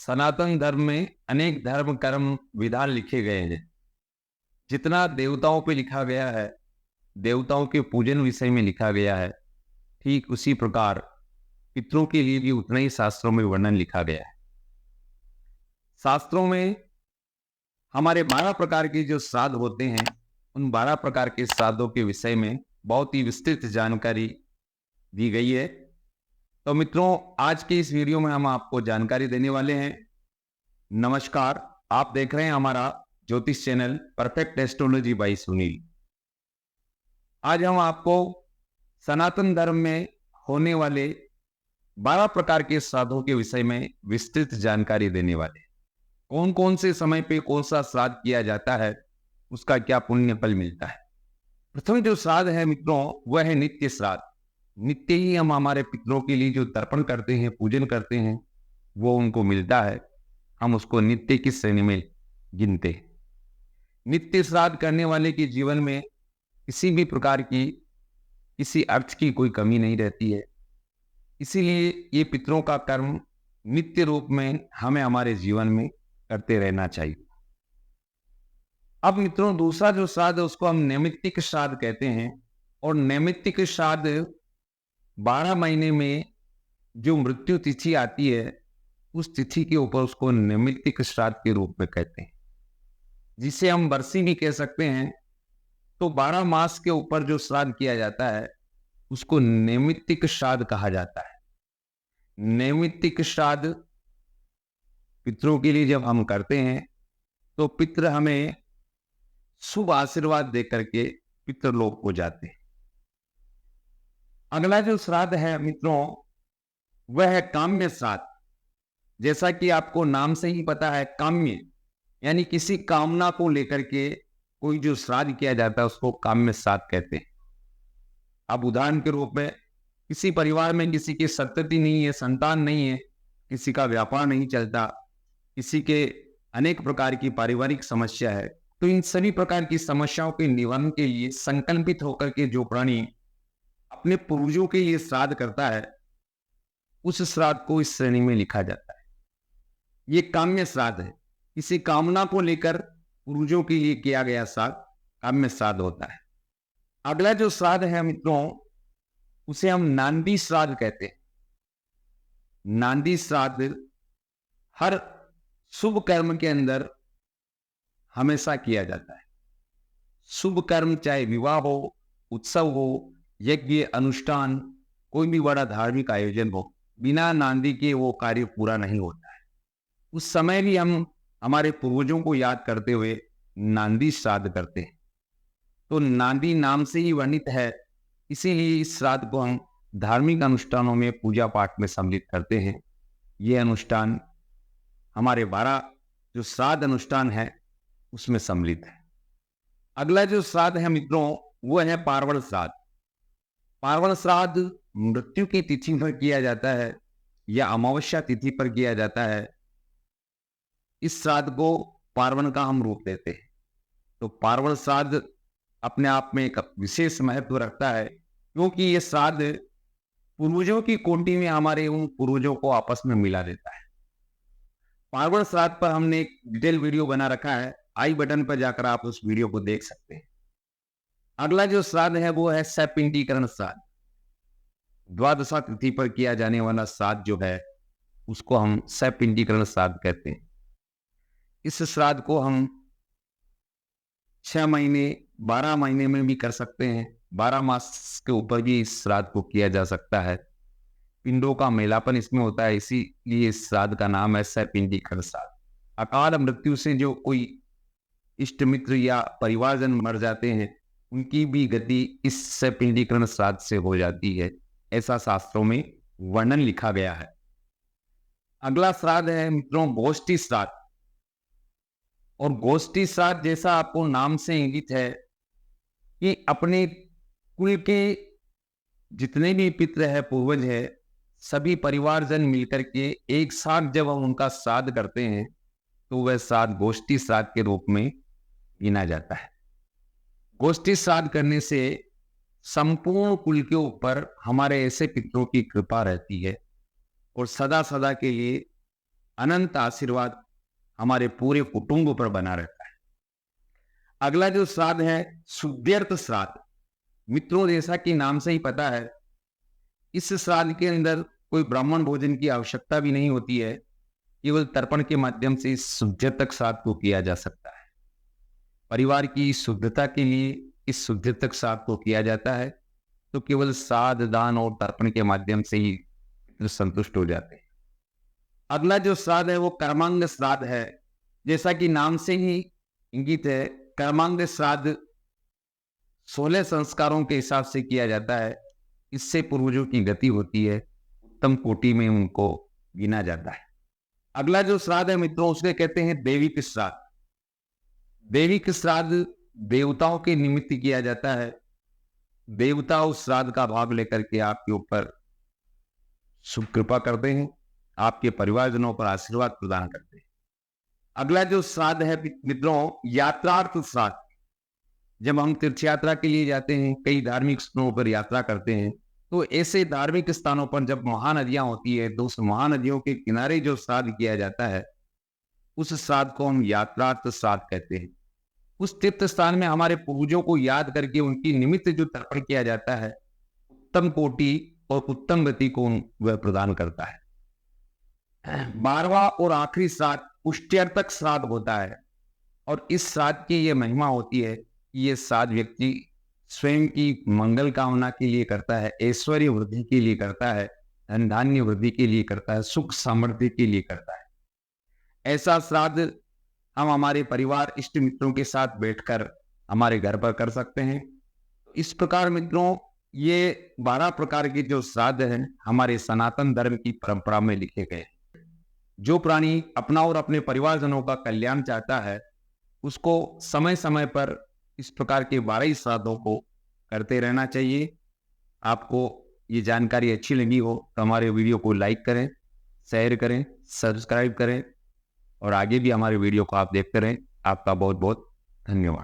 सनातन धर्म में अनेक धर्म कर्म विधान लिखे गए हैं। जितना देवताओं पे लिखा गया है, देवताओं के पूजन विषय में लिखा गया है, ठीक उसी प्रकार पितरों के लिए भी उतना ही शास्त्रों में वर्णन लिखा गया है। शास्त्रों में हमारे 12 प्रकार के जो श्राद्ध होते हैं, उन 12 प्रकार के श्राद्धों के विषय में बहुत ही विस्तृत जानकारी दी गई है। तो मित्रों, आज के इस वीडियो में हम आपको जानकारी देने वाले हैं। नमस्कार, आप देख रहे हैं हमारा ज्योतिष channel perfect astrology by Sunil. आज हम आपको सनातन धर्म में होने वाले 12 प्रकार के श्राद्धों के विषय में विस्तृत जानकारी देने वाले हैं। कौन कौन से समय पे कौन सा श्राद्ध किया जाता है, उसका क्या पुण्य फल मिलता है। प्रथम जो श्राद्ध है मित्रों, वह है नित्य श्राद्ध। नित्य ही हम हमारे पितरों के लिए जो तर्पण करते हैं, पूजन करते हैं, वो उनको मिलता है। हम उसको नित्य की श्रेणी में गिनते हैं। नित्य श्राद्ध करने वाले के जीवन में किसी भी प्रकार की किसी अर्थ की कोई कमी नहीं रहती है। इसीलिए ये पितरों का कर्म नित्य रूप में हमें हमारे जीवन में करते रहना चाहिए। अब मित्रों, दूसरा जो श्राद्ध है उसको हम नैमित्तिक श्राद्ध कहते हैं। और नैमित्तिक श्राद्ध 12 महीने में जो मृत्यु तिथि आती है, उस तिथि के ऊपर उसको नैमित्तिक श्राद्ध के रूप में कहते हैं, जिसे हम बरसी भी कह सकते हैं। तो 12 मास के ऊपर जो श्राद्ध किया जाता है उसको नैमित्तिक श्राद्ध कहा जाता है। नैमित्तिक श्राद्ध पितरों के लिए जब हम करते हैं तो पितृ हमें शुभ आशीर्वाद देकर के पितृलोक को जाते हैं। अगला जो श्राद्ध है मित्रों, वह है काम्य श्राद्ध। जैसा कि आपको नाम से ही पता है, काम्य यानी किसी कामना को लेकर के कोई जो श्राद्ध किया जाता है उसको काम्य श्राद्ध कहते हैं। अब उदाहरण के रूप में, किसी परिवार में किसी की संतति नहीं है, संतान नहीं है, किसी का व्यापार नहीं चलता, किसी के अनेक प्रकार की पारिवारिक समस्या है, तो इन सभी प्रकार की समस्याओं के निवारण के लिए संकल्पित होकर के जो प्राणी अपने पूर्वजों के लिए श्राद्ध करता है, उस श्राद्ध को इस श्रेणी में लिखा जाता है। ये काम्य श्राद्ध है। किसी कामना को लेकर पूर्वजों के लिए किया गया श्राद्ध काम्य श्राद्ध होता है। अगला जो श्राद्ध है मित्रों, उसे हम नांदी श्राद्ध कहते हैं। नांदी श्राद्ध हर शुभ कर्म के अंदर हमेशा किया जाता है। शुभ कर्म चाहे विवाह हो, उत्सव हो, यज्ञ, अनुष्ठान, कोई भी बड़ा धार्मिक आयोजन हो, बिना नांदी के वो कार्य पूरा नहीं होता है। उस समय भी हम हमारे पूर्वजों को याद करते हुए नांदी श्राद्ध करते हैं। तो नांदी नाम से ही वर्णित है, इसीलिए इस श्राद्ध को हम धार्मिक अनुष्ठानों में, पूजा पाठ में सम्मिलित करते हैं। ये अनुष्ठान हमारे 12 जो श्राद्ध अनुष्ठान है उसमें सम्मिलित है। अगला जो श्राद्ध है मित्रों, वो है पार्वण श्राद्ध। पार्वण श्राद्ध मृत्यु की तिथि पर किया जाता है या अमावस्या तिथि पर किया जाता है। इस श्राद्ध को पार्वण का हम रूप देते हैं। तो पार्वण श्राद्ध अपने आप में एक विशेष महत्व रखता है, क्योंकि ये श्राद्ध पूर्वजों की कोटि में हमारे उन पूर्वजों को आपस में मिला देता है। पार्वण श्राद्ध पर हमने एक डिटेल वीडियो बना रखा है, आई बटन पर जाकर आप उस वीडियो को देख सकते हैं। अगला जो श्राद्ध है वो है सपिंडीकरण श्राद्ध। द्वादशा तिथि पर किया जाने वाला श्राद्ध जो है उसको हम सपिंडीकरण श्राद्ध कहते हैं। इस श्राद्ध को हम 6 महीने 12 महीने में भी कर सकते हैं। 12 मास के ऊपर भी इस श्राद्ध को किया जा सकता है। पिंडों का मेलापन इसमें होता है, इसीलिए इस श्राद्ध का नाम है सपिंडीकरण श्राद्ध। अकाल मृत्यु से जो कोई इष्ट मित्र या परिवारजन मर जाते हैं, उनकी भी गति इस सपिंडीकरण श्राद्ध से हो जाती है, ऐसा शास्त्रों में वर्णन लिखा गया है। अगला श्राद्ध है मित्रों गोष्ठी श्राद्ध। और गोष्ठी श्राद्ध जैसा आपको नाम से इंगित है कि अपने कुल के जितने भी पितृ है, पूर्वज है, सभी परिवारजन मिलकर के एक साथ जब हम उनका श्राद्ध करते हैं तो वह श्राद्ध गोष्ठी श्राद्ध के रूप में गिना जाता है। गोष्ठी श्राद्ध करने से संपूर्ण कुल के ऊपर हमारे ऐसे पितरों की कृपा रहती है और सदा सदा के लिए अनंत आशीर्वाद हमारे पूरे कुटुंब पर बना रहता है। अगला जो श्राद्ध है शुद्ध्यर्थ श्राद्ध। मित्रों, जैसा कि नाम से ही पता है, इस श्राद्ध के अंदर कोई ब्राह्मण भोजन की आवश्यकता भी नहीं होती है। केवल तर्पण के माध्यम से इस शुद्ध्यर्थ श्राद्ध को किया जा सकता है। परिवार की शुद्धता के लिए इस शुद्ध्यर्थ श्राद्ध को किया जाता है, तो केवल श्राद्ध, दान और तर्पण के माध्यम से ही संतुष्ट हो जाते हैं। अगला जो श्राद्ध है वो कर्मांग श्राद्ध है। जैसा कि नाम से ही इंगित है, कर्मांग श्राद्ध 16 संस्कारों के हिसाब से किया जाता है। इससे पूर्वजों की गति होती है, उत्तम कोटि में उनको गिना जाता है। अगला जो श्राद्ध है मित्रों, उसके कहते हैं दैविक श्राद्ध। दैविक श्राद्ध देवताओं के निमित्त किया जाता है। देवता उस श्राद्ध का भाग लेकर के आपके ऊपर शुभ कृपा करते हैं, आपके परिवारजनों पर आशीर्वाद प्रदान करते हैं। अगला जो श्राद्ध है मित्रों, यात्रार्थ श्राद्ध। जब हम तीर्थ यात्रा के लिए जाते हैं, कई धार्मिक स्थलों पर यात्रा करते हैं, तो ऐसे धार्मिक स्थानों पर जब महानदियां होती है, तो उस महानदियों के किनारे जो श्राद्ध किया जाता है, उस श्राद्ध को हम यात्रार्थ श्राद्ध कहते हैं। उस तीर्थ स्थान में हमारे पूर्वजों को याद करके उनकी निमित्त जो तर्पण किया जाता है, उत्तम कोटि और उत्तम गति को वह प्रदान करता है। 12वां और आखिरी श्राद्ध पुष्ट्यर्थक श्राद्ध होता है, और इस श्राद्ध की यह महिमा होती है कि यह श्राद्ध व्यक्ति स्वयं की मंगल कामना के लिए करता है, ऐश्वर्य वृद्धि के लिए करता है, धन धान्य वृद्धि के लिए करता है, सुख समृद्धि के लिए करता है। ऐसा श्राद्ध हम हमारे परिवार, इष्ट मित्रों के साथ बैठकर हमारे घर पर कर सकते हैं। इस प्रकार मित्रों, ये 12 प्रकार के जो श्राद्ध हैं हमारे सनातन धर्म की परंपरा में लिखे गए। जो प्राणी अपना और अपने परिवारजनों का कल्याण चाहता है, उसको समय समय पर इस प्रकार के 12 ही श्राद्धों को करते रहना चाहिए। आपको ये जानकारी अच्छी लगी हो तो हमारे वीडियो को लाइक करें, शेयर करें, सब्सक्राइब करें, और आगे भी हमारे वीडियो को आप देखते रहें। आपका बहुत बहुत धन्यवाद।